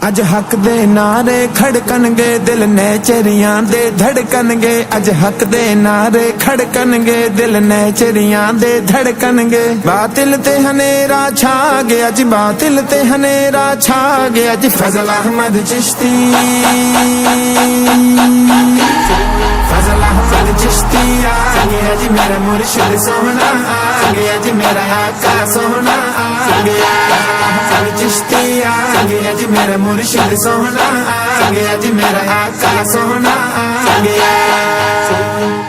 अज हक दे नारे खड़कनगे दिल ने चरियां दे धड़कनगे। अज हक दे नारे खड़कनगे दिल ने चरियां दे धड़कनगे। बातिल ते हनेरा छा गया अज बातिल ते हनेरा छा गया अज फजल अहमद चिश्ती फजल अहमद चिश्ती आ गया जी मेरा मुर्शिद सोहना आ गया जी मेरा आका सोहना आ गया चिश्ती आ गया जी मेरा मुर्शिद सोहना आ गया जी मेरा आका सोहना आ गया।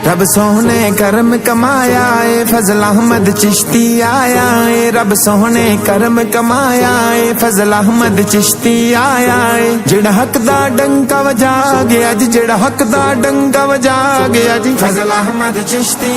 रब सोहने करम कमाया है फजल अहमद चिश्ती आया है। रब सोहने करम कमाया है फजल अहमद चिश्ती आया है। जेड़ा हक दा डंका वजा गया जी जेड़ा हक दा डंका वजा गया जी फजल अहमद चिश्ती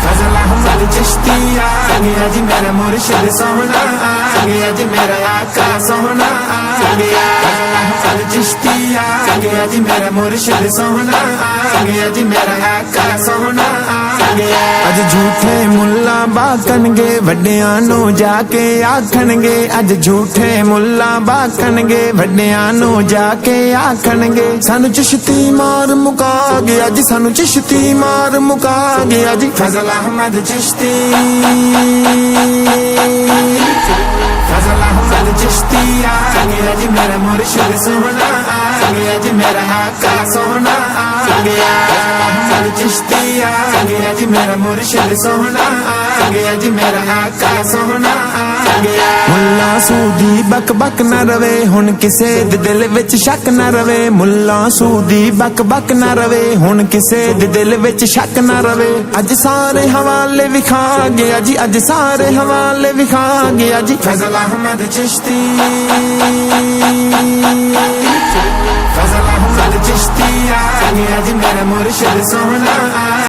फजल अहमद चिश्ती आ गया जी मेरा मुर्शिद सोहना आ गया जी मेरा आका सोहना आ गया। फजल अहमद चिश्ती आ गया जी मेरा मुर्शिद सोहना आ गया जी मेरा आका सोहना आ गया। अज झूठे मुल्ला बाकनगे वड्डियां नू जाके आखणगे। अज झूठे मुल्ला बाकनगे वड्डियां नू जाके आखणगे। सानू चिश्ती मार मुका गया जी सानू चिश्ती मार मुका गया जी फजल अहमद चिश्ती फजल अहमद चिश्ती आ गया जी मेरा मुर्शिद सोहना आ गया जी मेरा आका सोहना आ गया। फजल अहमद चिश्ती आ गया जी मेरा मुर्शिद सोहना आ गया जी मेरा आका सोहना आ गया। मुल्ला सूदी बक बक न रवे हुण किसे दे दिल विच शक न रवे। मुल्ला सूदी बक बक न रवे हुण किसे दे दिल विच शक न रवे। अज सारे हवाले विखा गया जी अज सारे हवाले विखा गया जी फजल अहमद चिश्ती फजल अहमद चिश्ती आ गया जी मेरा मुर्शिद सोहना।